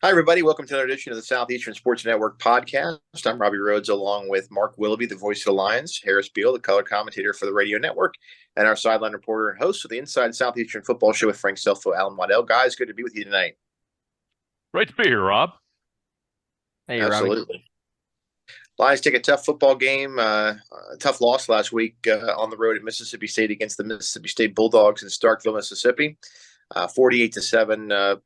Hi, everybody. Welcome to another edition of the Southeastern Sports Network podcast. I'm Robbie Rhodes, along with Mark Willoughby, the voice of the Lions, Harris Beal, the color commentator for the radio network, and our sideline reporter and host of the Inside Southeastern Football Show with Frank Selfo, Alan Waddell. Guys, good to be with you tonight. Great to be here, Rob. Hey, Robbie. Absolutely. Lions take a tough football game, a tough loss last week on the road at Mississippi State against the Mississippi State Bulldogs in Starkville, Mississippi, 48-7.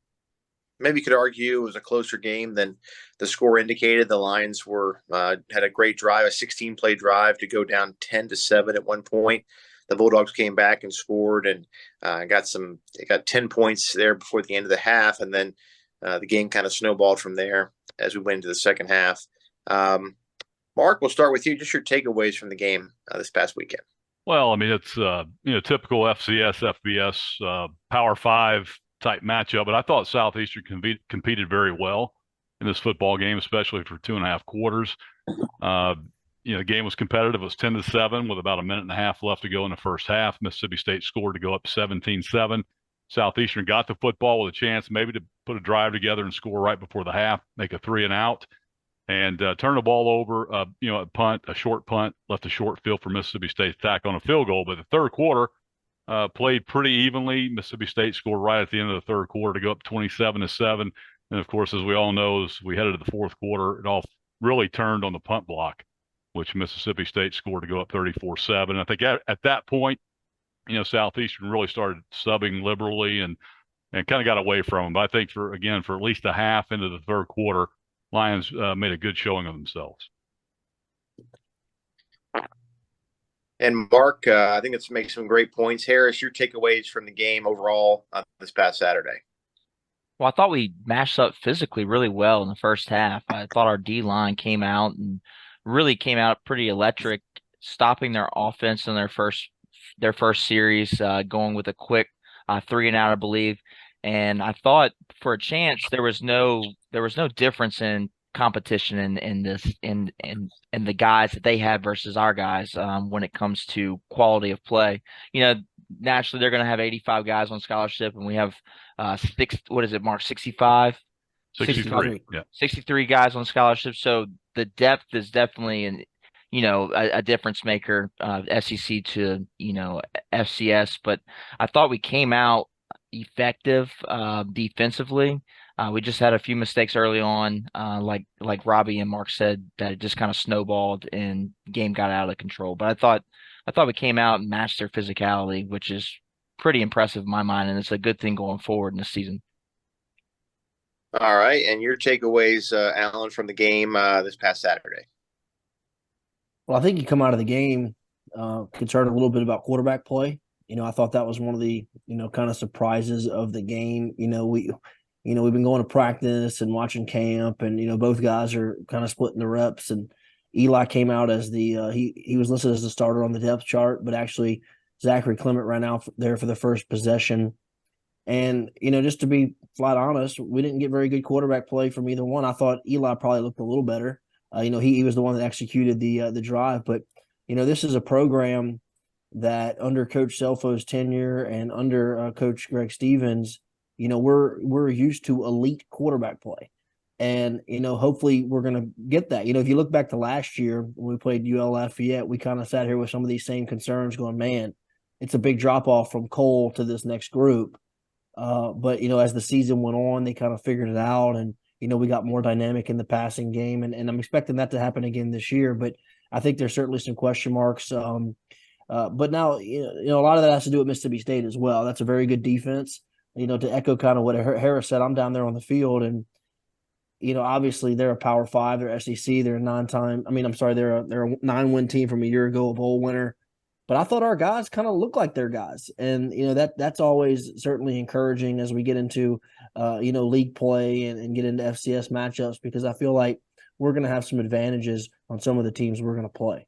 Maybe you could argue it was a closer game than the score indicated. The Lions had a great drive, a 16-play drive to go down 10-7 at one point. The Bulldogs came back and scored and got 10 points there before the end of the half, and then the game kind of snowballed from there as we went into the second half. Mark, we'll start with you. Just your takeaways from the game this past weekend. Well, I mean, it's typical FCS, FBS, Power 5 type matchup, but I thought Southeastern competed very well in this football game, especially for 2.5 quarters. The game was competitive. It was 10-7 with about a minute and a half left to go in the first half. Mississippi State scored to go up 17-7. Southeastern got the football with a chance maybe to put a drive together and score right before the half, make a 3-and-out, and turn the ball over, a short punt, left a short field for Mississippi State to tack on a field goal. But the third quarter played pretty evenly. Mississippi State scored right at the end of the third quarter to go up 27-7. And, of course, as we all know, as we headed to the fourth quarter, it all really turned on the punt block, which Mississippi State scored to go up 34-7. I think at that point, Southeastern really started subbing liberally and kind of got away from them. But I think for at least a half into the third quarter, Lions made a good showing of themselves. And Mark, I think it's making some great points. Harris, your takeaways from the game overall this past Saturday? Well, I thought we matched up physically really well in the first half. I thought our D-line came out and really came out pretty electric, stopping their offense in their first series, going with a quick 3-and-out, I believe. And I thought for a chance there was no difference in competition in the guys that they have versus our guys when it comes to quality of play. Naturally they're going to have 85 guys on scholarship, and we have 65? 63. Yeah. 63 guys on scholarship. So the depth is definitely a difference maker, SEC to FCS. But I thought we came out effective defensively. We just had a few mistakes early on, like Robbie and Mark said, that it just kind of snowballed and game got out of control. But I thought we came out and matched their physicality, which is pretty impressive in my mind, and it's a good thing going forward in this season. All right, and your takeaways, Alan, from the game this past Saturday? Well, I think you come out of the game concerned a little bit about quarterback play. I thought that was one of the kind of surprises of the game. We've been going to practice and watching camp, and both guys are kind of splitting the reps. And Eli came out as he was listed as the starter on the depth chart, but actually Zachary Clement ran out there for the first possession. And just to be flat honest, we didn't get very good quarterback play from either one. I thought Eli probably looked a little better. He was the one that executed the drive, but this is a program that under Coach Selfo's tenure and under Coach Greg Stevens, we're used to elite quarterback play. And, hopefully we're going to get that. If you look back to last year when we played UL Lafayette, we kind of sat here with some of these same concerns going, man, it's a big drop off from Cole to this next group. But, as the season went on, they kind of figured it out. And, we got more dynamic in the passing game. And I'm expecting that to happen again this year. But I think there's certainly some question marks. But now, a lot of that has to do with Mississippi State as well. That's a very good defense. To echo kind of what Harris said, I'm down there on the field, and obviously they're a Power 5, they're SEC, they're a 9-win team from a year ago, a bowl winner. But I thought our guys kind of look like their guys, and that's always certainly encouraging as we get into league play and get into FCS matchups, because I feel like we're going to have some advantages on some of the teams we're going to play.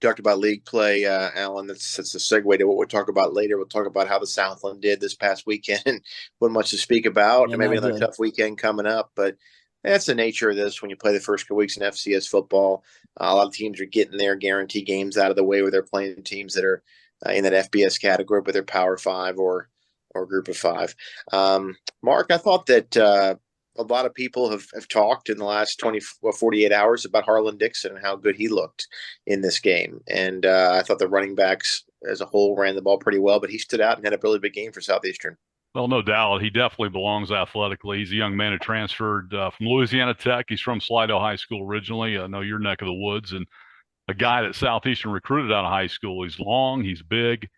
Talked about league play, Alan. That's a segue to what we'll talk about later. We'll talk about how the Southland did this past weekend. Wasn't much to speak about. Yeah, maybe another tough weekend coming up, but that's the nature of this when you play the first couple weeks in FCS football. A lot of teams are getting their guarantee games out of the way where they're playing teams that are in that FBS category, but they're Power 5 or or group of 5. Mark, I thought that a lot of people have talked in the last 48 hours about Harlan Dixon and how good he looked in this game. And I thought the running backs as a whole ran the ball pretty well, but he stood out and had a really big game for Southeastern. Well, no doubt. He definitely belongs athletically. He's a young man who transferred from Louisiana Tech. He's from Slidell High School originally. I know your neck of the woods. And a guy that Southeastern recruited out of high school. He's long. He's big.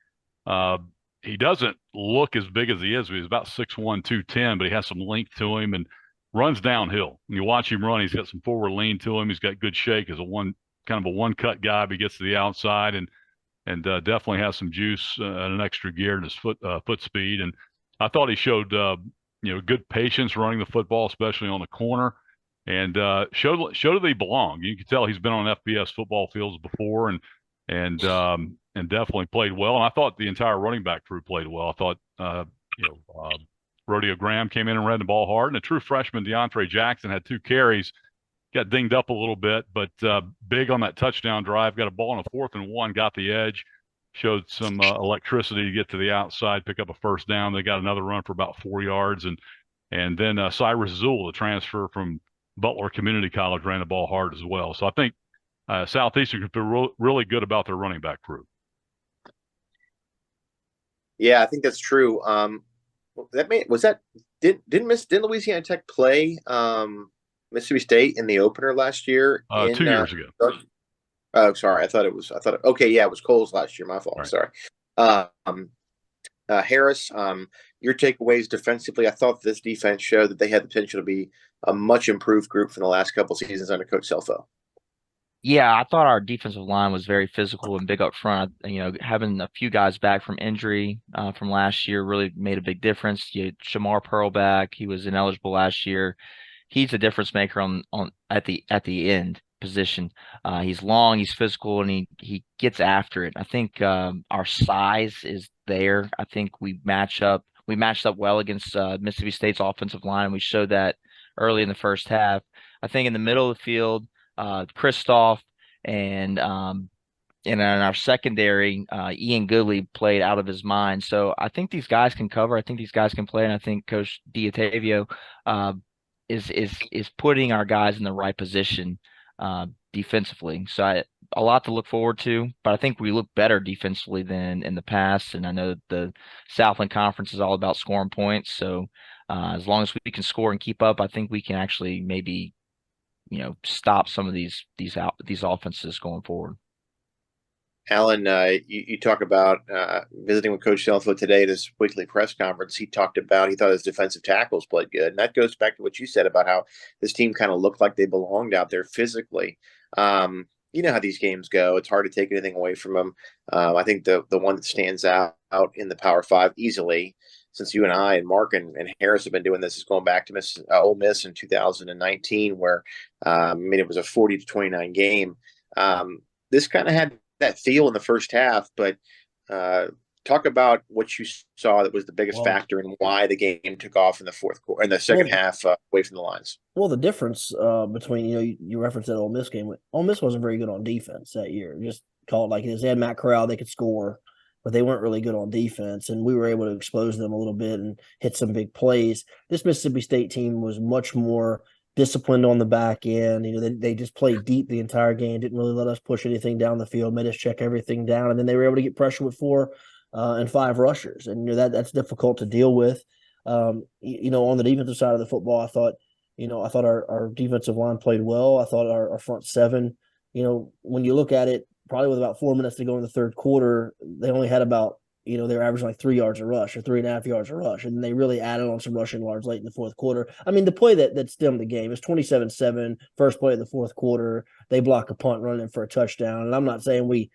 He doesn't look as big as he is. He's about 6'1", 210, but he has some length to him and runs downhill. When you watch him run, he's got some forward lean to him. He's got good shake as a one-cut guy, but he gets to the outside and definitely has some juice and an extra gear in his foot speed. And I thought he showed good patience running the football, especially on the corner, and showed that he belonged. You can tell he's been on FBS football fields before, and definitely played well. And I thought the entire running back crew played well. I thought Rodeo Graham came in and ran the ball hard, and a true freshman DeAndre Jackson had 2 carries, got dinged up a little bit, but big on that touchdown drive. Got a ball on a 4th and 1, got the edge. Showed some electricity to get to the outside, pick up a first down. They got another run for about 4 yards. And then Cyrus Zool, the transfer from Butler Community College, ran the ball hard as well. So I think Southeastern could feel really good about their running back crew. Yeah, I think that's true. Didn't Louisiana Tech play Mississippi State in the opener last year? 2 years ago. Oh, sorry. Okay, yeah, it was Coles last year. My fault. Right. Sorry. Harris, your takeaways defensively. I thought this defense showed that they had the potential to be a much improved group from the last couple of seasons under Coach Selfo. Yeah, I thought our defensive line was very physical and big up front. Having a few guys back from injury from last year really made a big difference. You had Shamar Pearl back. He was ineligible last year. He's a difference maker on at the end position. He's long, he's physical, and he gets after it. I think our size is there. I think we matched up well against Mississippi State's offensive line, and we showed that early in the first half. I think in the middle of the field, Kristoff and in our secondary, Ian Goodley played out of his mind. So I think these guys can cover. I think these guys can play, and I think Coach D'Ottavio is putting our guys in the right position defensively. So a lot to look forward to, but I think we look better defensively than in the past. And I know the Southland Conference is all about scoring points. So as long as we can score and keep up, I think we can actually maybe stop some of these offenses going forward. Alan, you talk about visiting with Coach Selfo today at his weekly press conference. He thought his defensive tackles played good. And that goes back to what you said about how this team kind of looked like they belonged out there physically. You know how these games go. It's hard to take anything away from them. I think the one that stands out in the Power 5 easily, since you and I and Mark and Harris have been doing this, is going back to Ole Miss in 2019, where it was a 40-29 game. This kind of had that feel in the first half, but talk about what you saw that was the biggest factor in why the game took off in the fourth quarter, in the second half, away from the lines. Well, the difference between you referenced that Ole Miss game. Ole Miss wasn't very good on defense that year. Just call it like it is. They had Matt Corral, they could score, but they weren't really good on defense, and we were able to expose them a little bit and hit some big plays. This Mississippi State team was much more disciplined on the back end. They just played deep the entire game, didn't really let us push anything down the field, made us check everything down, and then they were able to get pressure with 4 and 5 rushers, and that's difficult to deal with. On the defensive side of the football, I thought our defensive line played well. I thought our front 7, when you look at it, probably with about 4 minutes to go in the third quarter, they only had about, they were averaging like 3 yards a rush or 3.5 yards a rush. And they really added on some rushing yards late in the fourth quarter. I mean, the play that stemmed the game is 27-7, first play of the fourth quarter. They block a punt running for a touchdown. And I'm not saying we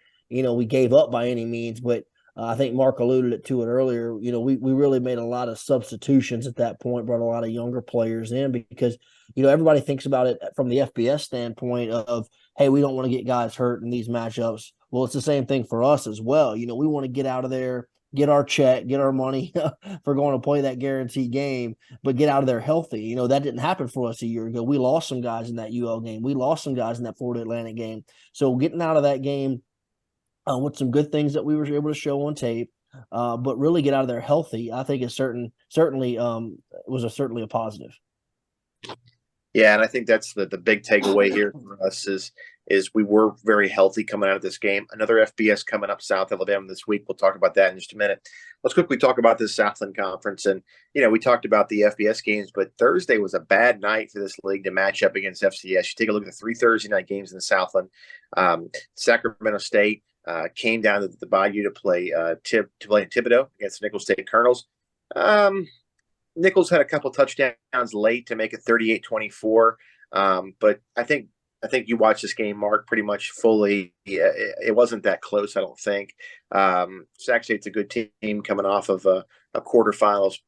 gave up by any means, but I think Mark alluded to it earlier. We really made a lot of substitutions at that point, brought a lot of younger players in because, everybody thinks about it from the FBS standpoint of, hey, we don't want to get guys hurt in these matchups. Well, it's the same thing for us as well. We want to get out of there, get our check, get our money for going to play that guaranteed game, but get out of there healthy. That didn't happen for us a year ago. We lost some guys in that UL game. We lost some guys in that Florida Atlantic game. So getting out of that game with some good things that we were able to show on tape, but really get out of there healthy, I think is certainly was certainly a positive. Yeah, and I think that's the big takeaway here for us is we were very healthy coming out of this game. Another FBS coming up South Alabama this week. We'll talk about that in just a minute. Let's quickly talk about this Southland Conference. And, we talked about the FBS games, but Thursday was a bad night for this league to match up against FCS. You take a look at the 3 Thursday night games in the Southland. Sacramento State came down to the Bayou to play in Thibodaux against the Nicholls State Colonels. Nicholls had a couple touchdowns late to make it 38-24. But I think you watched this game, Mark, pretty much fully. It wasn't that close, I don't think. Sac State's a good team coming off of a quarterfinals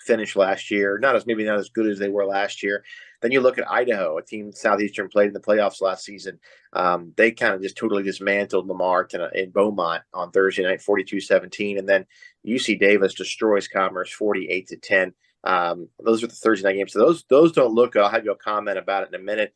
finish last year. Maybe not as good as they were last year. Then you look at Idaho, a team Southeastern played in the playoffs last season. They kind of just totally dismantled Lamar in Beaumont on Thursday night, 42-17. And then UC Davis destroys Commerce 48-10. Those are the Thursday night games. So those don't look. I'll have you comment about it in a minute.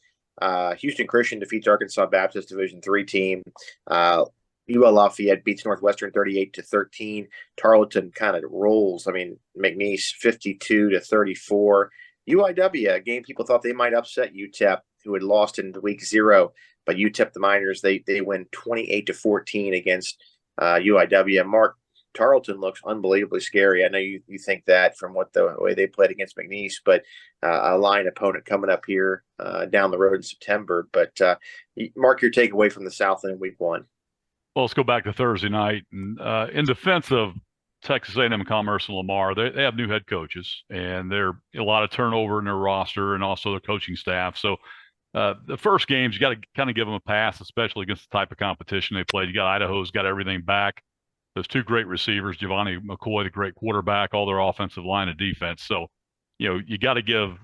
Houston Christian defeats Arkansas Baptist Division III team. UL Lafayette beats Northwestern 38-13. Tarleton kind of rolls. McNeese 52-34. UIW, a game people thought they might upset UTEP, who had lost in the week 0, but UTEP, the Miners, they win 28-14 against UIW. Mark, Tarleton looks unbelievably scary. I know you think that from the way they played against McNeese, but a line opponent coming up here down the road in September. But Mark, your takeaway from the Southland in week 1. Well, let's go back to Thursday night. And in defense of Texas A&M Commerce and Lamar, they have new head coaches, and there a lot of turnover in their roster and also their coaching staff. So the first games, you got to kind of give them a pass, especially against the type of competition they played. You got Idaho's got everything back. Those 2 great receivers, Giovanni McCoy, the great quarterback, all their offensive line of defense. So, you got to give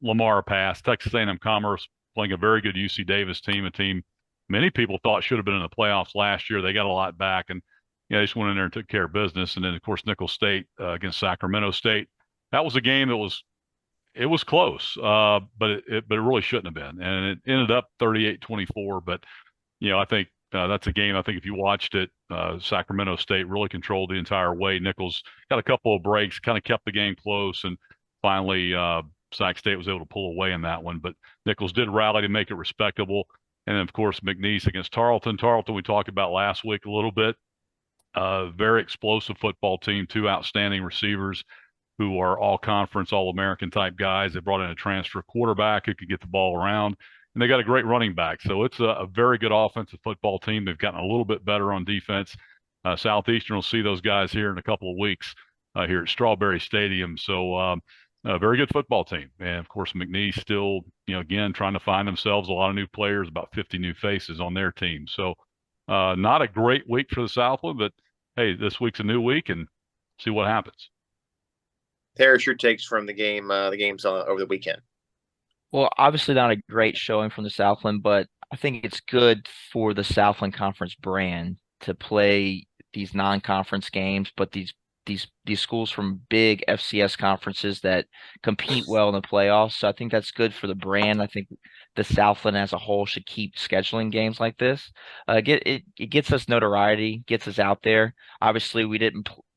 Lamar a pass. Texas A&M Commerce playing a very good UC Davis team, a team many people thought should have been in the playoffs last year. They got a lot back, and they just went in there and took care of business. And then, of course, Nicholls State against Sacramento State. That was a game that was close, but it really shouldn't have been. And it ended up 38-24. But I think that's a game. I think if you watched it, Sacramento State really controlled the entire way. Nicholls got a couple of breaks, kind of kept the game close, and finally Sac State was able to pull away in that one. But Nicholls did rally to make it respectable. And then, of course, McNeese against Tarleton. Tarleton we talked about last week a little bit. Very explosive football team, 2 outstanding receivers who are all conference, all American type guys. They brought in a transfer quarterback who could get the ball around, and they got a great running back. So it's a very good offensive football team. They've gotten a little bit better on defense. Southeastern will see those guys here in a couple of weeks here at Strawberry Stadium. So a very good football team. And of course, McNeese still, again, trying to find themselves a lot of new players, about 50 new faces on their team. So not a great week for the Southland, but hey, this week's a new week and see what happens. Harris, your takes from the games over the weekend. Well, obviously not a great showing from the Southland, but I think it's good for the Southland Conference brand to play these non-conference games, but these schools from big FCS conferences that compete well in the playoffs. So I think that's good for the brand. I think the Southland as a whole should keep scheduling games like this. It gets us notoriety, gets us out there. Obviously,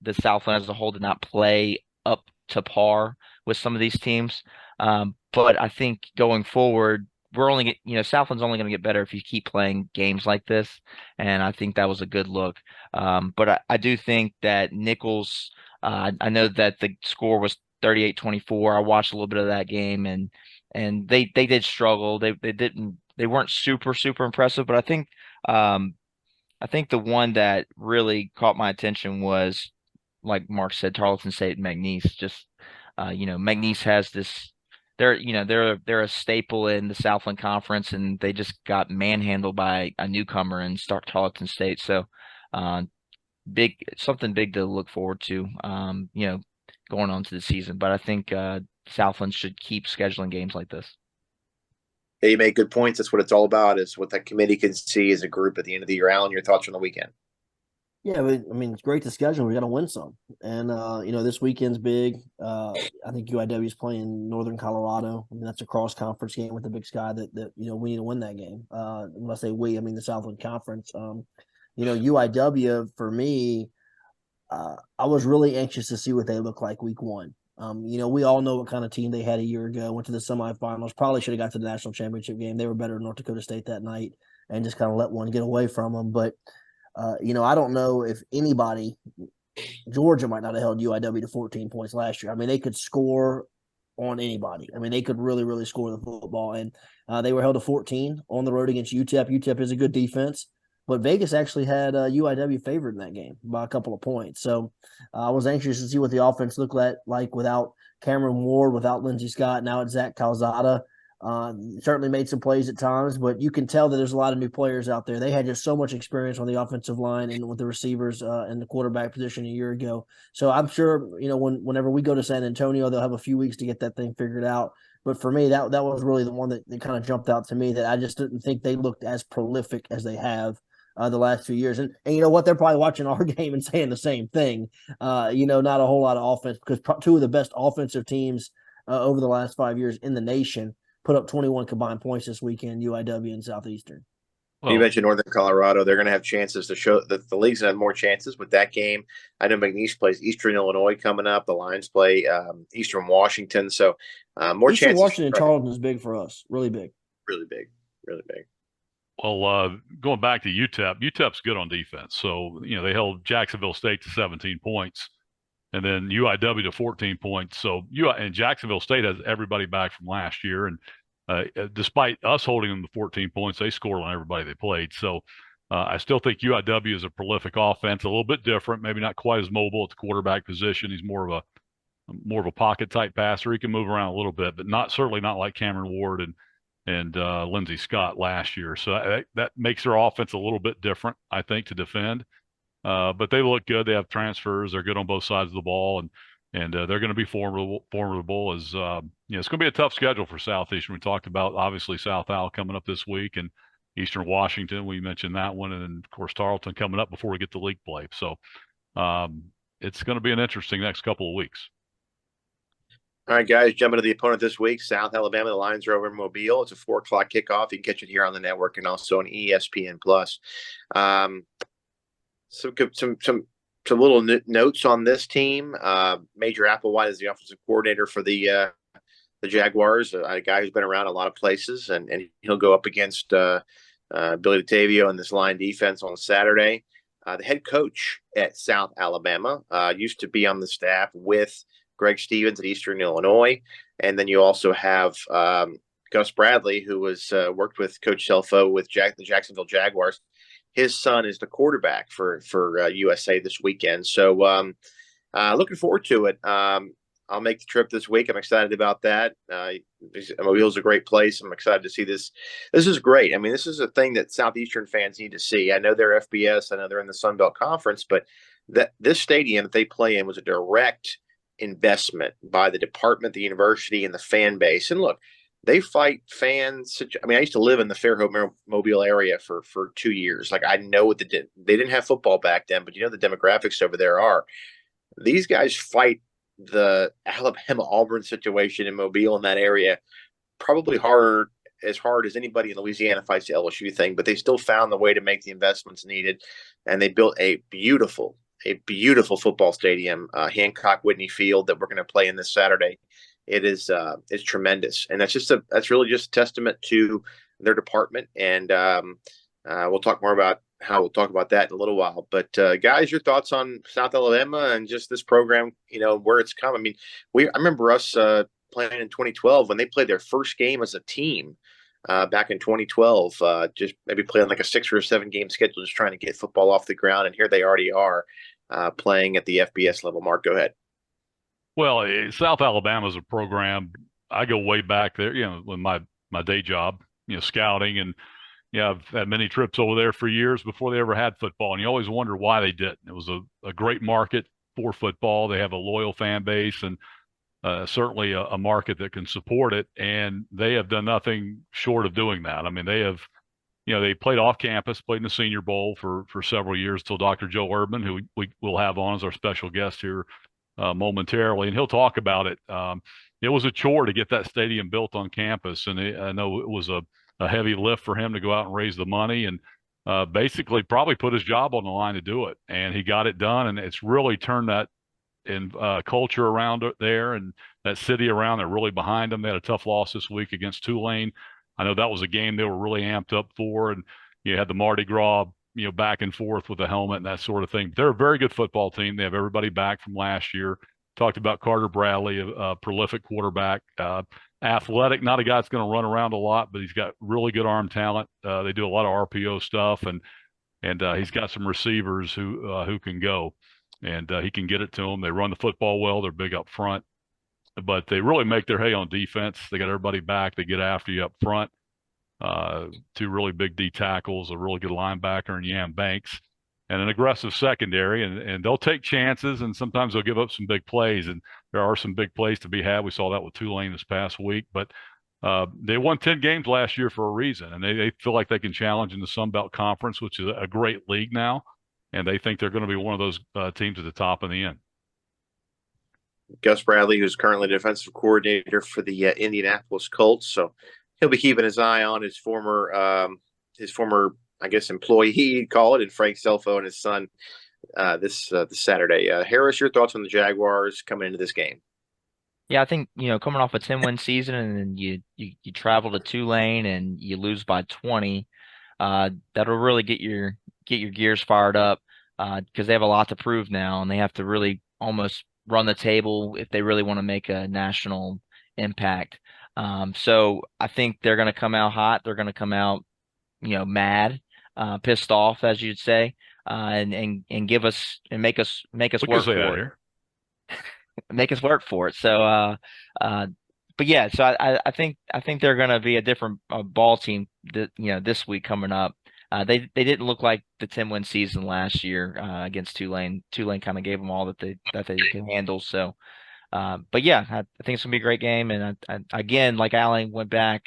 the Southland as a whole did not play up to par with some of these teams. But I think going forward, Southland's only going to get better if you keep playing games like this. And I think that was a good look. But I do think that Nicholls, I know that the score was 38-24. I watched a little bit of that game, and they did struggle. They weren't super, super impressive, but I think the one that really caught my attention was, like Mark said, Tarleton State and McNeese. Just McNeese has this. They're a staple in the Southland Conference, and they just got manhandled by a newcomer in Tarleton State. So, something big to look forward to, going on to the season. But I think Southland should keep scheduling games like this. Yeah, you make good points. That's what it's all about, is what that committee can see as a group at the end of the year. Alan, your thoughts on the weekend? Yeah, it's great to schedule. We got to win some, and this weekend's big. I think UIW is playing Northern Colorado. That's a cross conference game with the Big Sky. That we need to win that game. When I say we, I mean the Southland Conference. UIW for me, I was really anxious to see what they look like week one. We all know what kind of team they had a year ago, went to the semifinals, probably should have got to the national championship game. They were better than North Dakota State that night and just kind of let one get away from them. But, I don't know if anybody, Georgia might not have held UIW to 14 points last year. I mean, they could score on anybody. I mean, they could really, really score the football. And they were held to 14 on the road against UTEP. UTEP is a good defense. But Vegas actually had UIW favored in that game by a couple of points. So I was anxious to see what the offense looked like without Cameron Ward, without Lindsey Scott. Now it's Zach Calzada. Certainly made some plays at times, but you can tell that there's a lot of new players out there. They had just so much experience on the offensive line and with the receivers and the quarterback position a year ago. So I'm sure, whenever we go to San Antonio, they'll have a few weeks to get that thing figured out. But for me, that was really the one that kind of jumped out to me, that I just didn't think they looked as prolific as they have the last 2 years. And you know what? They're probably watching our game and saying the same thing. Not a whole lot of offense, because two of the best offensive teams over the last 5 years in the nation put up 21 combined points this weekend, UIW and Southeastern. Well, you mentioned Northern Colorado. They're going to have chances to show that the league's going to have more chances with that game. I know McNeese plays Eastern Illinois coming up. The Lions play Eastern Washington. So more Eastern chances. Washington and Tarleton is big for us. Really big. Really big. Really big. Well, going back to UTEP's good on defense. So, they held Jacksonville State to 17 points and then UIW to 14 points. So and Jacksonville State has everybody back from last year. And despite us holding them to 14 points, they scored on everybody they played. So I still think UIW is a prolific offense, a little bit different, maybe not quite as mobile at the quarterback position. He's more of a pocket type passer. He can move around a little bit, but certainly not like Cameron Ward and Lindsey Scott last year. So that makes their offense a little bit different, I think, to defend. But they look good. They have transfers. They're good on both sides of the ball, and they're going to be formidable. As it's going to be a tough schedule for Southeastern. We talked about obviously South Al coming up this week, and Eastern Washington. We mentioned that one, and then of course Tarleton coming up before we get to league play. So it's going to be an interesting next couple of weeks. All right, guys, jumping to the opponent this week, South Alabama. The Lions are over in Mobile. It's a 4:00 kickoff. You can catch it here on the network and also on ESPN Plus. Some little notes on this team. Major Applewhite is the offensive coordinator for the Jaguars, a guy who's been around a lot of places, and he'll go up against Billy DeTavio and this line defense on Saturday. The head coach at South Alabama used to be on the staff with Greg Stevens at Eastern Illinois. And then you also have Gus Bradley, who was worked with Coach Selfo with the Jacksonville Jaguars. His son is the quarterback for USA this weekend. So looking forward to it. I'll make the trip this week. I'm excited about that. Mobile's a great place. I'm excited to see this. This is great. I mean, this is a thing that Southeastern fans need to see. I know they're FBS. I know they're in the Sun Belt Conference, but this stadium that they play in was a direct investment by the department, the university, and the fan base. And look, they fight fans. I mean, I used to live in the Fairhope, Mobile area for 2 years. Like, I know what they didn't have football back then, but the demographics over there are. These guys fight the Alabama-Auburn situation in Mobile in that area probably as hard as anybody in Louisiana fights the LSU thing, but they still found the way to make the investments needed, and they built a beautiful football stadium, Hancock Whitney Field, that we're going to play in this Saturday. It is it's tremendous, and that's really just a testament to their department. And we'll talk more about that in a little while. But guys, your thoughts on South Alabama and just this program? Where it's come. I mean, I remember us playing in 2012 when they played their first game as a team. Back in 2012, just maybe playing like a 6 or 7 game schedule, just trying to get football off the ground. And here they already are playing at the FBS level. Mark, go ahead. Well, South Alabama is a program. I go way back there, with my day job, scouting, and I've had many trips over there for years before they ever had football. And you always wonder why they didn't. It was a great market for football. They have a loyal fan base, and certainly a market that can support it, and they have done nothing short of doing that. I mean, they have, they played off campus, played in the Senior Bowl for several years till Dr. Joe Erdmann, who we will have on as our special guest here momentarily, and he'll talk about it. It was a chore to get that stadium built on campus, and I know it was a heavy lift for him to go out and raise the money, and basically probably put his job on the line to do it, and he got it done, and it's really turned that culture around there and that city around. They're really behind them. They had a tough loss this week against Tulane. I know that was a game they were really amped up for, and you had the Mardi Gras, back and forth with the helmet and that sort of thing. They're a very good football team. They have everybody back from last year. Talked about Carter Bradley, a prolific quarterback, athletic, not a guy that's going to run around a lot, but he's got really good arm talent. They do a lot of RPO stuff, and he's got some receivers who can go, and he can get it to them. They run the football well. They're big up front, but they really make their hay on defense. They got everybody back. They get after you up front. Two really big D tackles, a really good linebacker in Yam Banks, and an aggressive secondary, and they'll take chances, and sometimes they'll give up some big plays, and there are some big plays to be had. We saw that with Tulane this past week, but they won 10 games last year for a reason, and they feel like they can challenge in the Sun Belt Conference, which is a great league now, and they think they're going to be one of those teams at the top in the end. Gus Bradley, who's currently defensive coordinator for the Indianapolis Colts, so he'll be keeping his eye on his former, I guess, employee, he'd call it, and Frank Selfo and his son this Saturday. Harris, your thoughts on the Jaguars coming into this game? Yeah, I think, coming off a 10-win season, and then you travel to Tulane and you lose by 20, that'll really get your gears fired up, because they have a lot to prove now, and they have to really almost run the table if they really want to make a national impact. So I think they're going to come out hot. They're going to come out, mad, pissed off, as you'd say, and give us and make us work for it. Make us work for it. So, but yeah, so I think they're going to be a different ball team this week coming up. They didn't look like the 10-win season last year against Tulane. Tulane kind of gave them all that they can handle. So, but yeah, I think it's gonna be a great game. And I again, like Allen went back,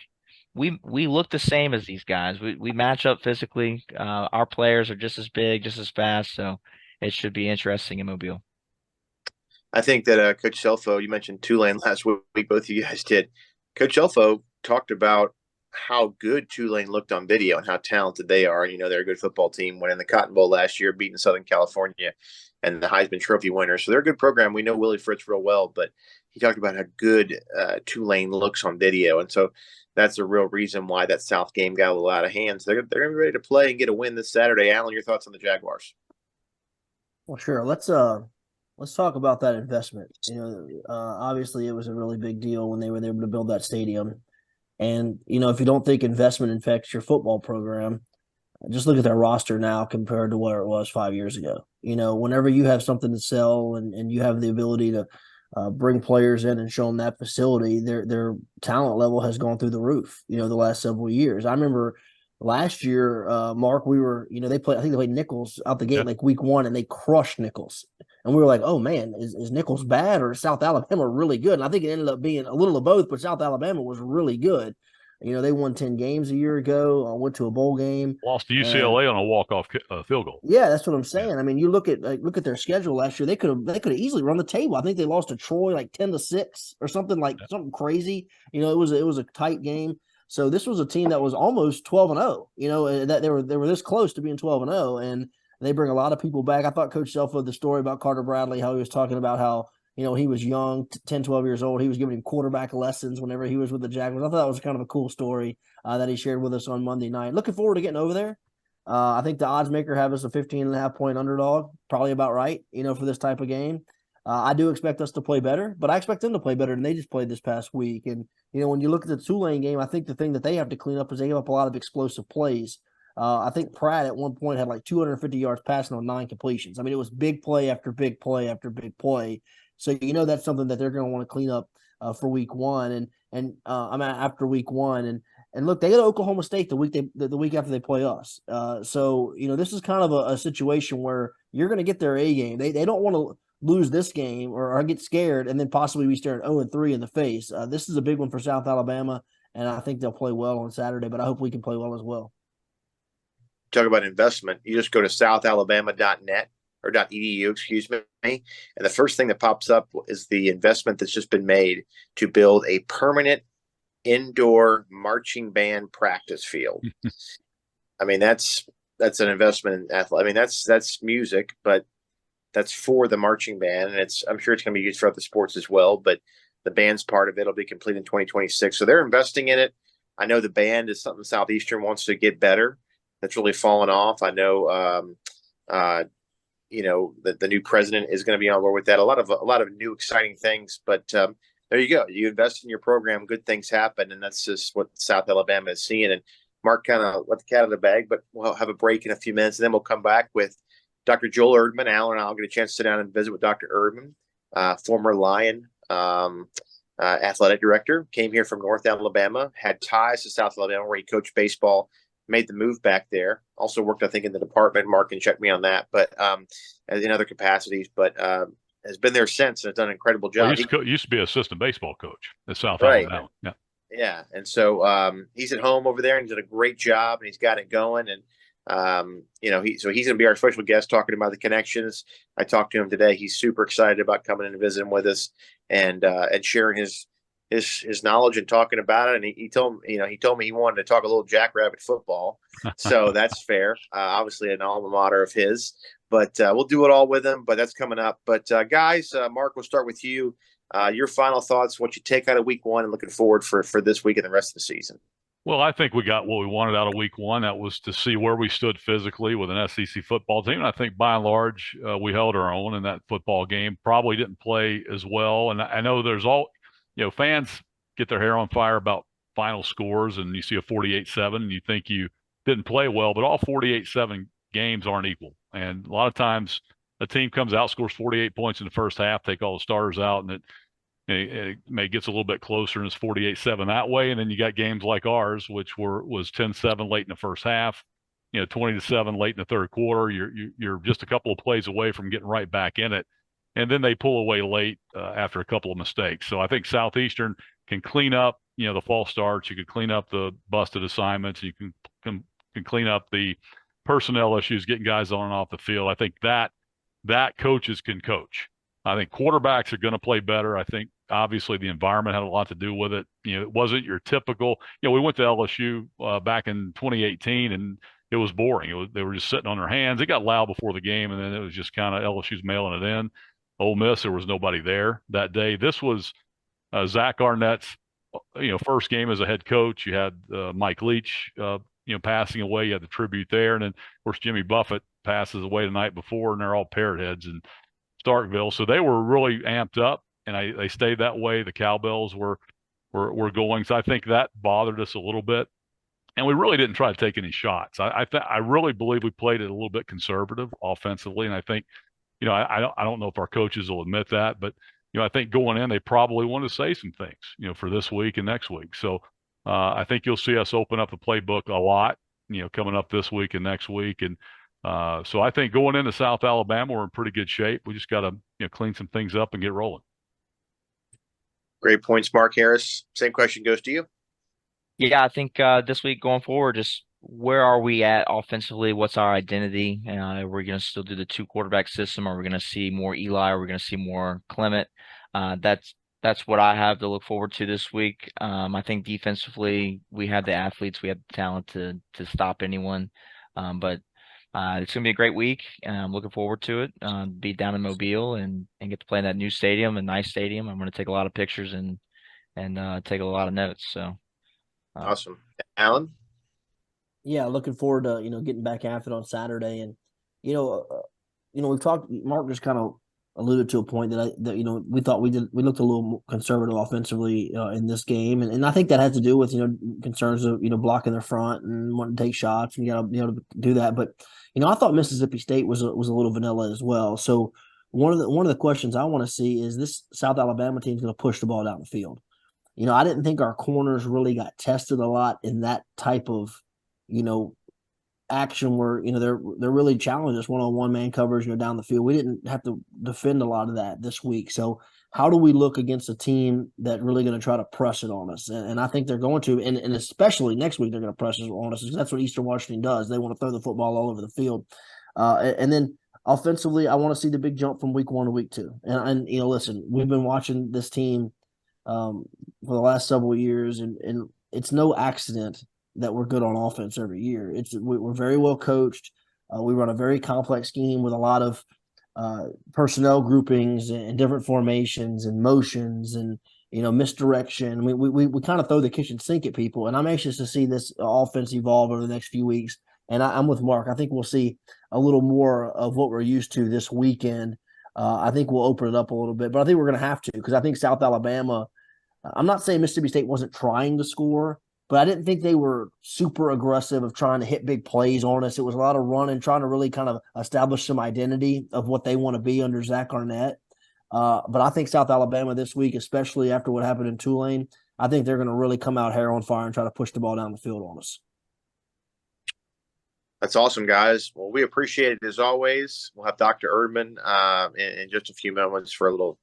we look the same as these guys. We match up physically. Our players are just as big, just as fast. So it should be interesting in Mobile. I think that Coach Selfo, you mentioned Tulane last week, both of you guys did. Coach Selfo talked about how good Tulane looked on video and how talented they are. They're a good football team, winning the Cotton Bowl last year, beating Southern California and the Heisman Trophy winner. So they're a good program. We know Willie Fritz real well, but he talked about how good Tulane looks on video. And so that's a real reason why that South game got a little out of hand. So they're going to be ready to play and get a win this Saturday. Allen, your thoughts on the Jaguars? Well, sure. Let's talk about that investment. Obviously it was a really big deal when they were able to build that stadium. And, if you don't think investment affects your football program, just look at their roster now compared to where it was 5 years ago. Whenever you have something to sell and you have the ability to bring players in and show them that facility, their talent level has gone through the roof, the last several years. I remember last year, Mark, we were, I think they played Nichols out the gate like week 1, and they crushed Nichols. And we were like, oh, man, is Nichols bad or is South Alabama really good? And I think it ended up being a little of both, but South Alabama was really good. They won 10 games a year ago, went to a bowl game. Lost to UCLA on a walk-off field goal. Yeah, that's what I'm saying. Yeah. I mean, you look at their schedule last year. They could have easily run the table. I think they lost to Troy like 10-6 or something something crazy. It was a tight game. So this was a team that was almost 12-0. That they were this close to being 12-0, and they bring a lot of people back. I thought Coach Selfo, the story about Carter Bradley, how he was talking about how he was young, 10, 12 years old. He was giving him quarterback lessons whenever he was with the Jaguars. I thought that was kind of a cool story that he shared with us on Monday night. Looking forward to getting over there. I think the odds maker have us a 15.5-point underdog, probably about right, for this type of game. I do expect us to play better, but I expect them to play better than they just played this past week. And, when you look at the Tulane game, I think the thing that they have to clean up is they give up a lot of explosive plays. I think Pratt at one point had like 250 yards passing on 9 completions. I mean, it was big play after big play after big play. So, that's something that they're going to want to clean up for week 1 and after week 1. And look, they go to Oklahoma State the week after they play us. So, this is kind of a situation where you're going to get their A game. They don't want to lose this game or get scared and then possibly be staring 0-3 in the face. This is a big one for South Alabama, and I think they'll play well on Saturday, but I hope we can play well as well. Talk about investment. You just go to southalabama.net or .edu, excuse me. And the first thing that pops up is the investment that's just been made to build a permanent indoor marching band practice field. I mean, that's that's an investment in athlete. I mean, that's music, but that's for the marching band, and I'm sure it's going to be used for other sports as well. But the band's part of it will be complete in 2026, so they're investing in it. I know the band is something Southeastern wants to get better. That's really fallen off. I know, the new president is going to be on board with that. A lot of new exciting things, but there you go. You invest in your program, good things happen, and that's just what South Alabama is seeing. And Mark kind of let the cat out of the bag, but we'll have a break in a few minutes, and then we'll come back with Dr. Joel Erdmann. Alan and I'll get a chance to sit down and visit with Dr. Erdmann, former Lion athletic director, came here from North Alabama, had ties to South Alabama where he coached baseball, made the move back there. Also worked, I think, in the department. Mark can check me on that, but in other capacities, but has been there since and has done an incredible job. Well, he used to be assistant baseball coach at South Right. Alabama. Yeah. Yeah. And so he's at home over there and he's done a great job and he's got it going. And, he's going to be our special guest talking about the connections. I talked to him today. He's super excited about coming in and visiting with us and sharing his knowledge and talking about it. And he told me he wanted to talk a little Jackrabbit football. So that's fair. Obviously an alma mater of his, but we'll do it all with him, but that's coming up. But guys, Mark, we'll start with you. Your final thoughts, what you take out of week one and looking forward for this week and the rest of the season. Well, I think we got what we wanted out of week one. That was to see where we stood physically with an SEC football team. And I think by and large, we held our own in that football game. Probably didn't play as well. And I know there's fans get their hair on fire about final scores, and you see a 48-7 and you think you didn't play well, but all 48-7 games aren't equal. And a lot of times a team comes out, scores 48 points in the first half, take all the starters out, and it may gets a little bit closer and it's 48-7 that way. And then you got games like ours, which was 10-7 late in the first half, 20-7 late in the third quarter. You're just a couple of plays away from getting right back in it. And then they pull away late after a couple of mistakes. So I think Southeastern can clean up, the false starts. You can clean up the busted assignments. You can clean up the personnel issues, getting guys on and off the field. I think that coaches can coach. I think quarterbacks are going to play better. I think obviously the environment had a lot to do with it. It wasn't your typical, we went to LSU back in 2018 and it was boring. They were just sitting on their hands. It got loud before the game, and then it was just kind of LSU's mailing it in. Ole Miss, there was nobody there that day. This was Zach Arnett's, first game as a head coach. You had Mike Leach, passing away. You had the tribute there, and then of course Jimmy Buffett passes away the night before, and they're all parrot heads in Starkville. So they were really amped up, and they stayed that way. The cowbells were going. So I think that bothered us a little bit, and we really didn't try to take any shots. I really believe we played it a little bit conservative offensively, and I think. I don't know if our coaches will admit that, but, I think going in, they probably want to say some things, for this week and next week. So I think you'll see us open up the playbook a lot, coming up this week and next week. And so I think going into South Alabama, we're in pretty good shape. We just got to, clean some things up and get rolling. Great points, Mark Harris. Same question goes to you. Yeah, I think this week going forward, just where are we at offensively? What's our identity? Are we going to still do the 2 quarterback system? Are we going to see more Eli? Are we going to see more Clement? That's what I have to look forward to this week. I think defensively, we have the athletes, we have the talent to stop anyone. But it's going to be a great week. I'm looking forward to it. Be down in Mobile and get to play in that new stadium, a nice stadium. I'm going to take a lot of pictures and take a lot of notes. So awesome, Alan. Yeah, looking forward to getting back after it on Saturday, and we've talked. Mark just kind of alluded to a point that we thought we looked a little conservative offensively in this game, and I think that has to do with concerns of blocking their front and wanting to take shots, and you got to be able to do that. But I thought Mississippi State was a little vanilla as well. So one of the questions I want to see is this South Alabama team is going to push the ball down the field. I didn't think our corners really got tested a lot in that type of action where they're really challenging us one-on-one man coverage down the field. We didn't have to defend a lot of that this week. So how do we look against a team that really going to try to press it on us? And I think they're going to, and especially next week they're going to press it on us because that's what Eastern Washington does. They want to throw the football all over the field. And then offensively, I want to see the big jump from week 1 to week 2. And listen, we've been watching this team for the last several years, and it's no accident that we're good on offense every year. We're very well coached. We run a very complex scheme with a lot of personnel groupings and different formations and motions and misdirection. We kind of throw the kitchen sink at people, and I'm anxious to see this offense evolve over the next few weeks. And I'm with Mark. I think we'll see a little more of what we're used to this weekend. I think we'll open it up a little bit, but I think we're going to have to, because I think South Alabama. I'm not saying Mississippi State wasn't trying to score, but I didn't think they were super aggressive of trying to hit big plays on us. It was a lot of running, trying to really kind of establish some identity of what they want to be under Zach Arnett. But I think South Alabama this week, especially after what happened in Tulane, I think they're going to really come out hair on fire and try to push the ball down the field on us. That's awesome, guys. Well, we appreciate it as always. We'll have Dr. Erdmann in just a few moments for a little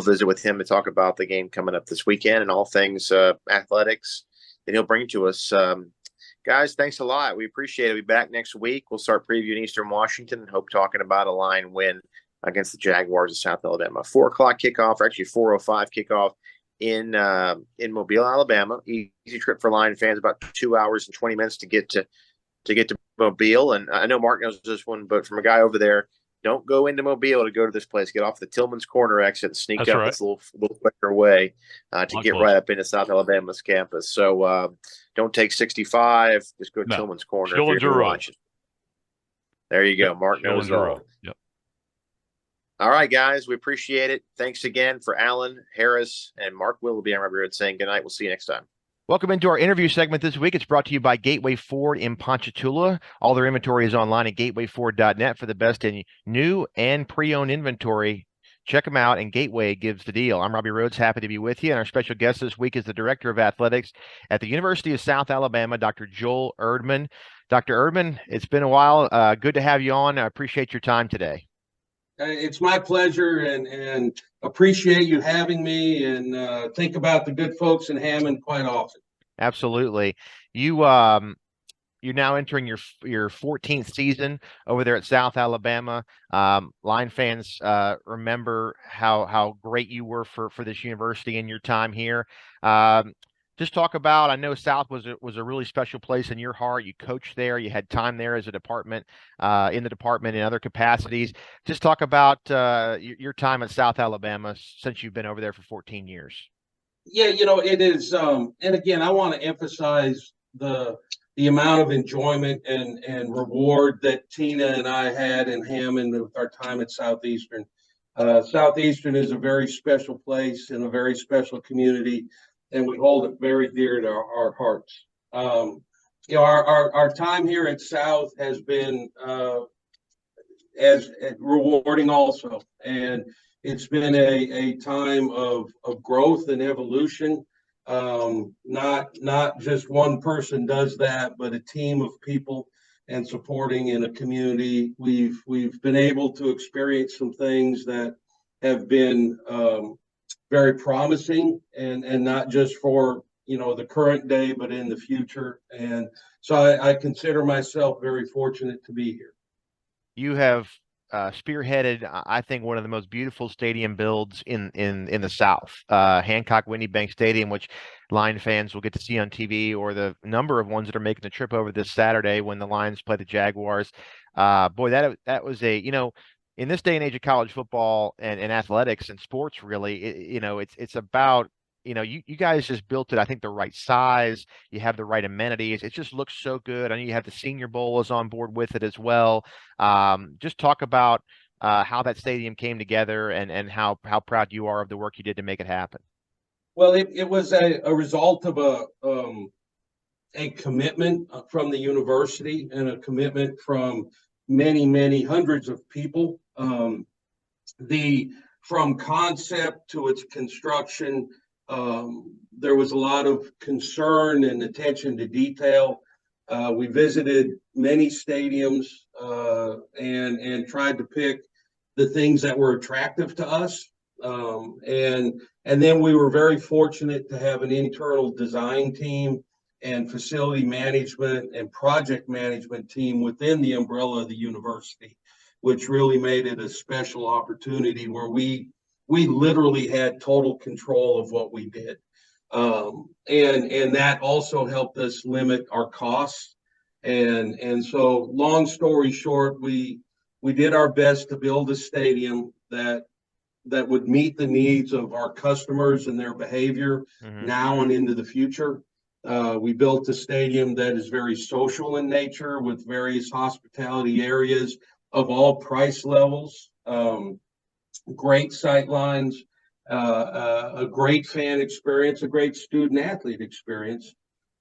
visit with him to talk about the game coming up this weekend and all things athletics that he'll bring to us. Guys, thanks a lot. We appreciate it. We'll be back next week. We'll start previewing Eastern Washington and hope talking about a Lion win against the Jaguars of South Alabama. 4 o'clock kickoff, or actually 4:05 kickoff in Mobile, Alabama. Easy trip for Lion fans, about 2 hours and 20 minutes to get to Mobile. And I know Mark knows this one, but from a guy over there, don't go into Mobile to go to this place. Get off the Tillman's Corner exit and sneak up this little quicker way to get right up into South Alabama's campus. So don't take 65. Just go to Tillman's Corner. If you're watching. There you go. Mark knows all. Yep. All right, guys. We appreciate it. Thanks again for Alan, Harris, and Mark Willoughby. I'm Robbie Road saying good night. We'll see you next time. Welcome into our interview segment this week. It's brought to you by Gateway Ford in Ponchatoula. All their inventory is online at gatewayford.net for the best in new and pre-owned inventory. Check them out, and Gateway gives the deal. I'm Robbie Rhodes, happy to be with you. And our special guest this week is the Director of Athletics at the University of South Alabama, Dr. Joel Erdmann. Dr. Erdmann, it's been a while. Good to have you on. I appreciate your time today. It's my pleasure, and appreciate you having me, and think about the good folks in Hammond quite often. Absolutely. You're now entering your 14th season over there at South Alabama. Lion fans remember how great you were for this university in your time here. Just talk about, I know South was a really special place in your heart. You coached there. You had time there as a department, in the department in other capacities. Just talk about your time at South Alabama since you've been over there for 14 years. Yeah, it is. And again, I want to emphasize the amount of enjoyment and reward that Tina and I had in Hammond with our time at Southeastern. Southeastern is a very special place and a very special community, and we hold it very dear to our hearts. Our time here at South has been as rewarding also, and it's been a time of growth and evolution. Not just one person does that, but a team of people and supporting in a community. We've been able to experience some things that have been very promising, and not just for the current day, but in the future. And so I consider myself very fortunate to be here. You have spearheaded, I think, one of the most beautiful stadium builds in the South, Hancock Whitney Bank Stadium, which Lion fans will get to see on TV, or the number of ones that are making the trip over this Saturday when the Lions play the Jaguars. Boy, that was in this day and age of college football and athletics and sports, really, it's about, you guys just built it, I think, the right size. You have the right amenities. It just looks so good. I know you have the Senior Bowl is on board with it as well. Just talk about how that stadium came together and how proud you are of the work you did to make it happen. Well, it was a result of a commitment from the university and a commitment from many hundreds of people. From concept to its construction, there was a lot of concern and attention to detail. We visited many stadiums and tried to pick the things that were attractive to us. And then we were very fortunate to have an internal design team and facility management and project management team within the umbrella of the university, which really made it a special opportunity where we literally had total control of what we did. And that also helped us limit our costs. And so, long story short, we did our best to build a stadium that would meet the needs of our customers and their behavior now and into the future. We built a stadium that is very social in nature, with various hospitality areas of all price levels, great sight lines, a great fan experience, a great student athlete experience,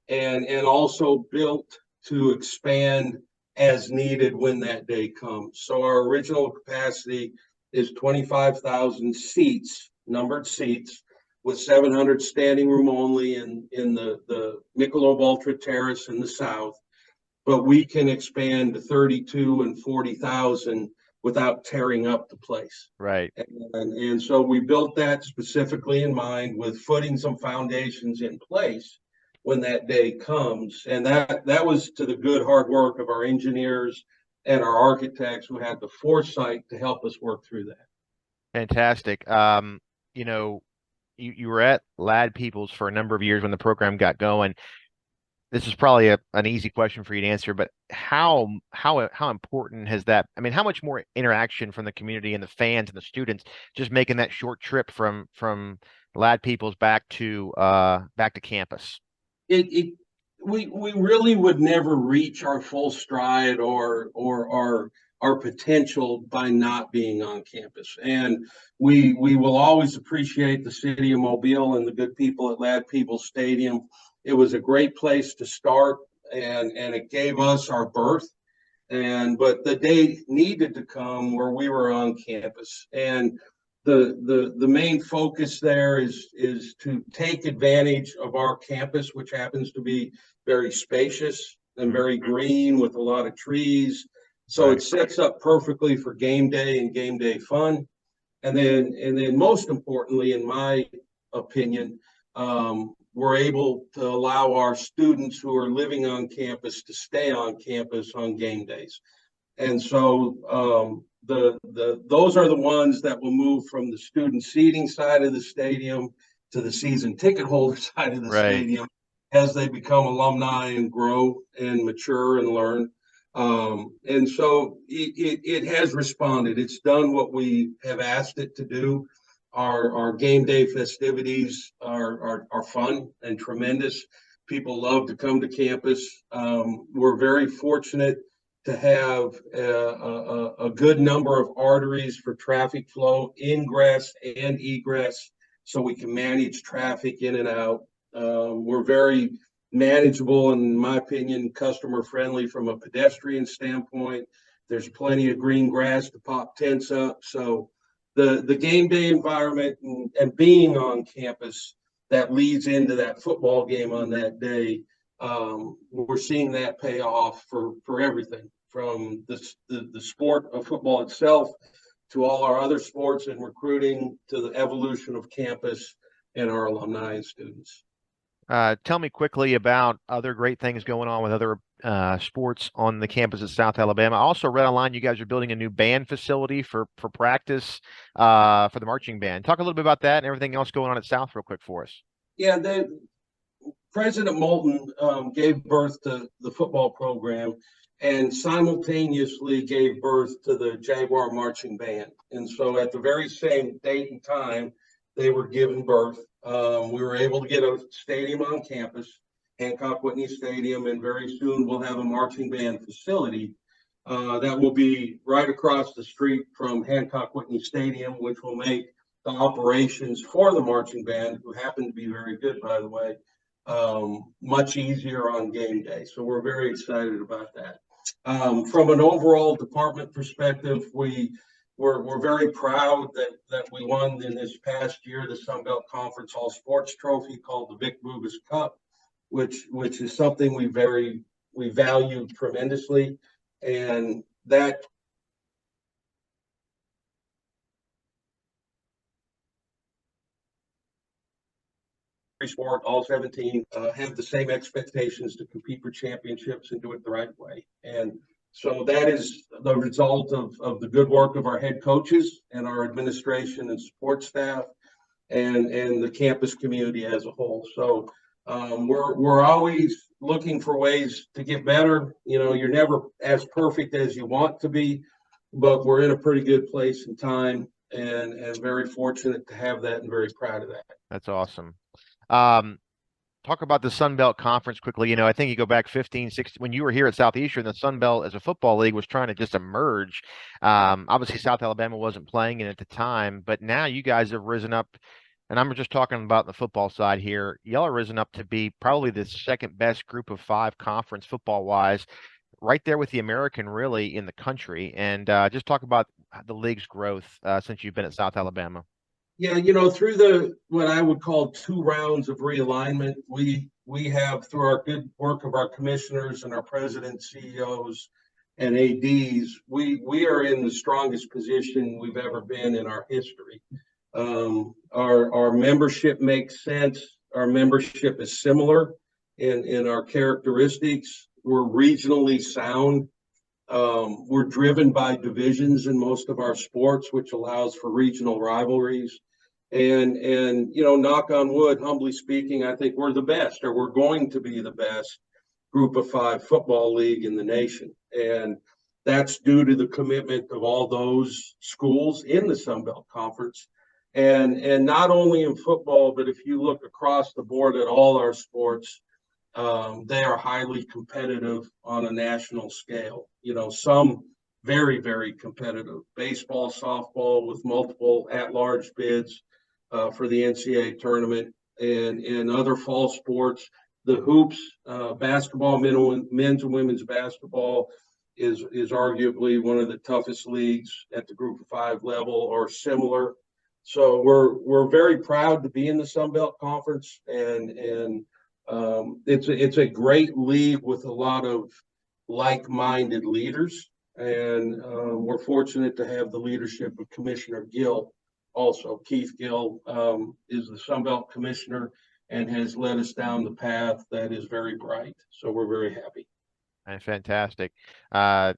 and also built to expand as needed when that day comes. So our original capacity is 25,000 seats, numbered seats, with 700 standing room only in the Michelob Ultra Terrace in the south. But we can expand to 32 and 40,000 without tearing up the place. Right. And so we built that specifically in mind, with footings and foundations in place when that day comes. And that was to the good hard work of our engineers and our architects, who had the foresight to help us work through that. Fantastic. You know, you were at Lad Peoples for a number of years when the program got going. This is probably an easy question for you to answer, but how important has that? I mean, how much more interaction from the community and the fans and the students just making that short trip from Lad Peoples back to campus? We really would never reach our full stride or our potential by not being on campus. And we will always appreciate the city of Mobile and the good people at Lad Peoples Stadium. It was a great place to start, and it gave us our birth. But the day needed to come where we were on campus. And the main focus there is to take advantage of our campus, which happens to be very spacious and very green with a lot of trees. So it sets up perfectly for game day and game day fun. And then most importantly, in my opinion, we're able to allow our students who are living on campus to stay on campus on game days. And so those are the ones that will move from the student seating side of the stadium to the season ticket holder side of the stadium as they become alumni and grow and mature and learn. And so it has responded. It's done what we have asked it to do. Our game day festivities are fun and tremendous. People love to come to campus. We're very fortunate to have a good number of arteries for traffic flow, ingress and egress, so we can manage traffic in and out. We're very manageable, and in my opinion, customer friendly from a pedestrian standpoint. There's plenty of green grass to pop tents up. So the game day environment and being on campus that leads into that football game on that day, we're seeing that pay off for everything, from the sport of football itself to all our other sports and recruiting, to the evolution of campus and our alumni and students. Tell me quickly about other great things going on with other sports on the campus of South Alabama. I also read online you guys are building a new band facility for practice for the marching band. Talk a little bit about that and everything else going on at South real quick for us. Yeah, President Moulton gave birth to the football program and simultaneously gave birth to the Jaguar Marching Band. And so at the very same date and time they were given birth, we were able to get a stadium on campus, Hancock Whitney Stadium, and very soon we'll have a marching band facility that will be right across the street from Hancock Whitney Stadium, which will make the operations for the marching band, who happen to be very good, by the way, much easier on game day. So we're very excited about that. From an overall department perspective, we're very proud that we won in this past year the Sun Belt Conference All Sports Trophy, called the Vic Bugas Cup, which is something we value tremendously, and that sport, all 17 have the same expectations to compete for championships and do it the right way. And so that is the result of the good work of our head coaches and our administration and support staff. and the campus community as a whole. So we're always looking for ways to get better. You know, you're never as perfect as you want to be, but we're in a pretty good place in time, and very fortunate to have that and very proud of that. That's awesome. Talk about the Sun Belt Conference quickly. You know, I think you go back 15, 16, when you were here at Southeastern, the Sun Belt as a football league was trying to just emerge. Obviously, South Alabama wasn't playing it at the time, but now you guys have risen up, and I'm just talking about the football side here. Y'all are risen up to be probably the second best group of 5 conference football-wise, right there with the American really in the country. And just talk about the league's growth since you've been at South Alabama. Yeah, you know, through what I would call 2 rounds of realignment, we have, through our good work of our commissioners and our presidents, CEOs, and ADs, we are in the strongest position we've ever been in our history. Our membership makes sense. Our membership is similar in our characteristics. We're regionally sound. We're driven by divisions in most of our sports, which allows for regional rivalries. And you know, knock on wood, humbly speaking, I think we're the best, or we're going to be the best group of 5 football league in the nation. And that's due to the commitment of all those schools in the Sun Belt Conference. And not only in football, but if you look across the board at all our sports, they are highly competitive on a national scale. You know, some very, very competitive. Baseball, softball with multiple at-large bids for the NCAA tournament, and other fall sports. The hoops, basketball, men's and women's basketball is arguably one of the toughest leagues at the group of 5 level or similar. So we're very proud to be in the Sun Belt Conference, and it's a great league with a lot of like-minded leaders, and we're fortunate to have the leadership of Commissioner Gill. Also, Keith Gill is the Sun Belt Commissioner and has led us down the path that is very bright. So we're very happy. And fantastic. I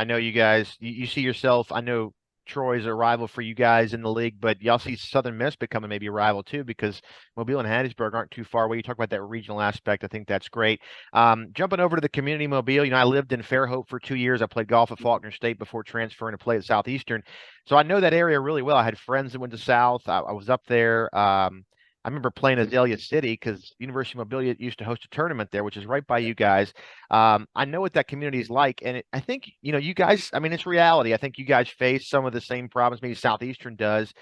know you guys, you see yourself, I know Troy's a rival for you guys in the league, but y'all see Southern Miss becoming maybe a rival too, because Mobile and Hattiesburg aren't too far away. You talk about that regional aspect. I think that's great. Jumping over to the community Mobile, you know, I lived in Fairhope for 2 years. I played golf at Faulkner State before transferring to play at Southeastern. So I know that area really well. I had friends that went to South. I was up there. I remember playing Azalea City because University of Mobile used to host a tournament there, which is right by you guys. I know what that community is like. And I think, you know, you guys, I mean, it's reality. I think you guys face some of the same problems maybe Southeastern does.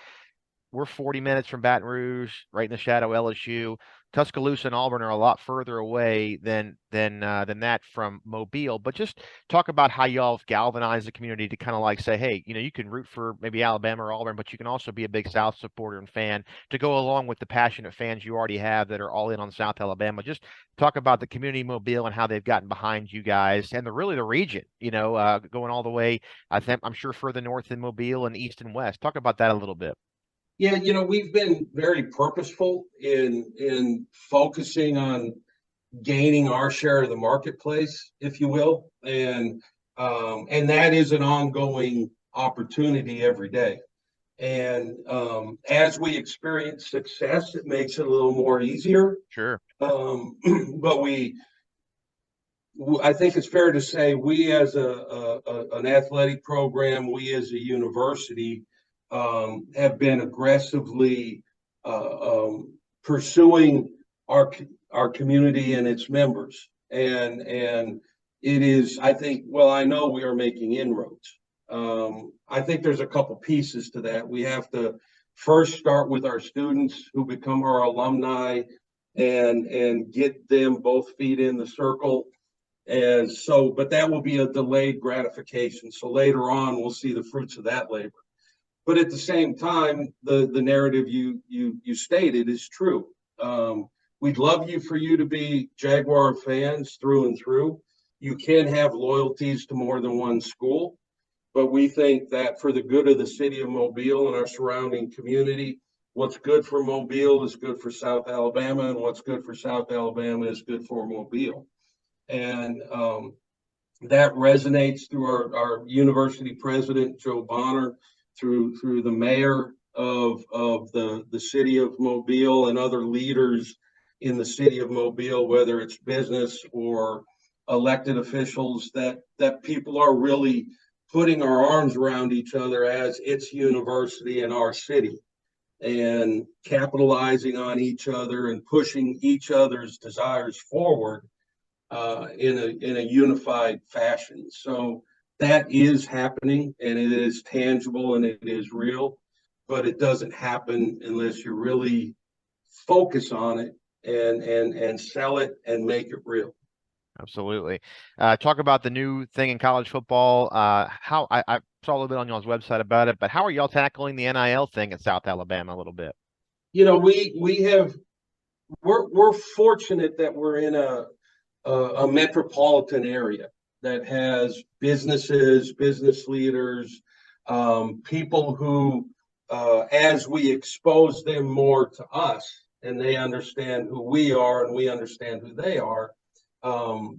We're 40 minutes from Baton Rouge, right in the shadow of LSU. Tuscaloosa and Auburn are a lot further away than that from Mobile. But just talk about how y'all have galvanized the community to kind of like say, hey, you know, you can root for maybe Alabama or Auburn, but you can also be a big South supporter and fan to go along with the passionate fans you already have that are all in on South Alabama. Just talk about the community Mobile and how they've gotten behind you guys and the region, you know, going all the way, I'm sure further north than Mobile and east and west. Talk about that a little bit. Yeah, you know, we've been very purposeful in focusing on gaining our share of the marketplace, if you will, and that is an ongoing opportunity every day. And as we experience success, it makes it a little more easier. Sure. But I think it's fair to say we as an athletic program, we as a university, have been aggressively pursuing our community and its members, and it is, I think, well, I know we are making inroads. I think there's a couple pieces to that. We have to first start with our students who become our alumni and get them both feet in the circle. And so, but that will be a delayed gratification. So later on, we'll see the fruits of that labor. But at the same time, the narrative you stated is true. We'd love for you to be Jaguar fans through and through. You can have loyalties to more than one school, but we think that for the good of the city of Mobile and our surrounding community, what's good for Mobile is good for South Alabama, and what's good for South Alabama is good for Mobile. And that resonates through our university president, Joe Bonner, through the mayor, of the city of Mobile and other leaders in the city of Mobile, whether it's business or elected officials, that people are really putting our arms around each other as its university in our city, and capitalizing on each other and pushing each other's desires forward in a unified fashion. So that is happening, and it is tangible and it is real, but it doesn't happen unless you really focus on it and sell it and make it real. Absolutely. Talk about the new thing in college football. How I saw a little bit on y'all's website about it, but how are y'all tackling the NIL thing at South Alabama a little bit? You know, we're fortunate that we're in a metropolitan area that has businesses, business leaders, people who, as we expose them more to us and they understand who we are and we understand who they are,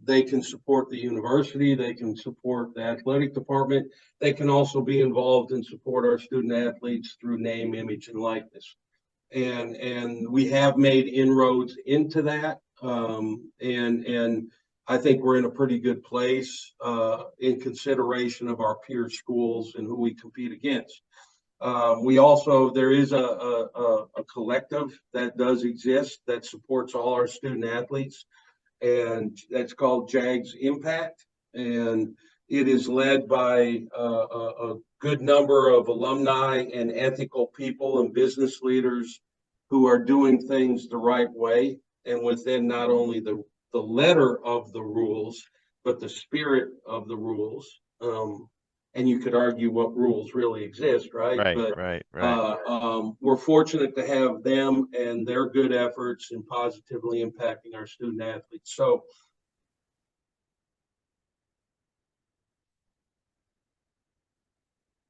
they can support the university, they can support the athletic department, they can also be involved and support our student athletes through name, image, and likeness. And we have made inroads into that. And I think we're in a pretty good place in consideration of our peer schools and who we compete against. There is a collective that does exist that supports all our student athletes, and that's called JAGS Impact. And it is led by a good number of alumni and ethical people and business leaders who are doing things the right way and within not only the letter of the rules, but the spirit of the rules. And you could argue what rules really exist, right? Right. We're fortunate to have them and their good efforts in positively impacting our student athletes. So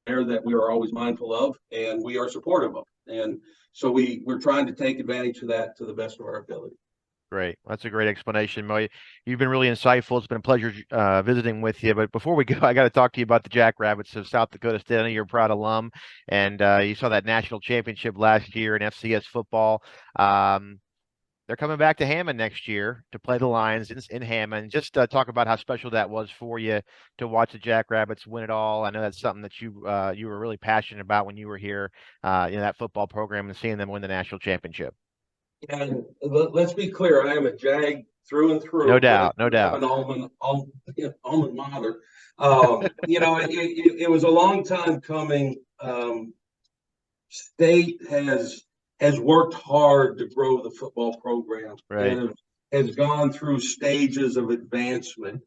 that we are always mindful of and we are supportive of. And so we're trying to take advantage of that to the best of our ability. Great. That's a great explanation, Mo. You've been really insightful. It's been a pleasure visiting with you. But before we go, I got to talk to you about the Jackrabbits of South Dakota State. I know you're a proud alum, and you saw that national championship last year in FCS football. They're coming back to Hammond next year to play the Lions in Hammond. Just talk about how special that was for you to watch the Jackrabbits win it all. I know that's something that you were really passionate about when you were here, that football program and seeing them win the national championship. And let's be clear, I am a Jag through and through. No doubt. An almond mater. It was a long time coming. State has worked hard to grow the football program, right, and has gone through stages of advancement,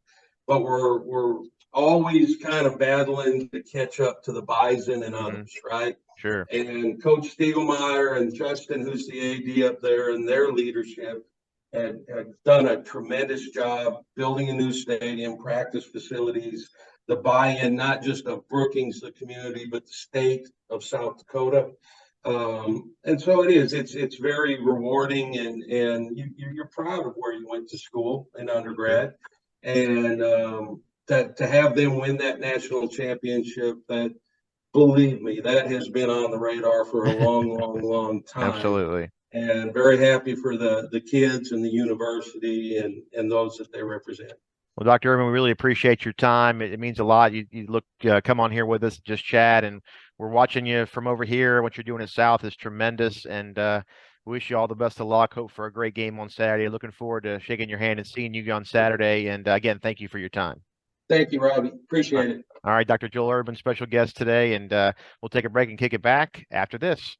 but we're always kind of battling to catch up to the Bison and others, right? Sure. And Coach Stiegelmeyer and Justin, who's the AD up there, and their leadership had done a tremendous job building a new stadium, practice facilities, the buy-in, not just of Brookings, the community, but the state of South Dakota. And so it's very rewarding, and you're proud of where you went to school in undergrad. And to have them win that national championship, that, believe me, that has been on the radar for a long time. Absolutely. And very happy for the kids and the university and those that they represent. Well, Dr. Erdmann, we really appreciate your time. It means a lot. You come on here with us, just chat, and we're watching you from over here. What you're doing at South is tremendous, and wish you all the best of luck. Hope for a great game on Saturday. Looking forward to shaking your hand and seeing you on Saturday. And again, thank you for your time. Thank you, Robbie. Appreciate it. All right, Dr. Joel Erdmann, special guest today, and we'll take a break and kick it back after this.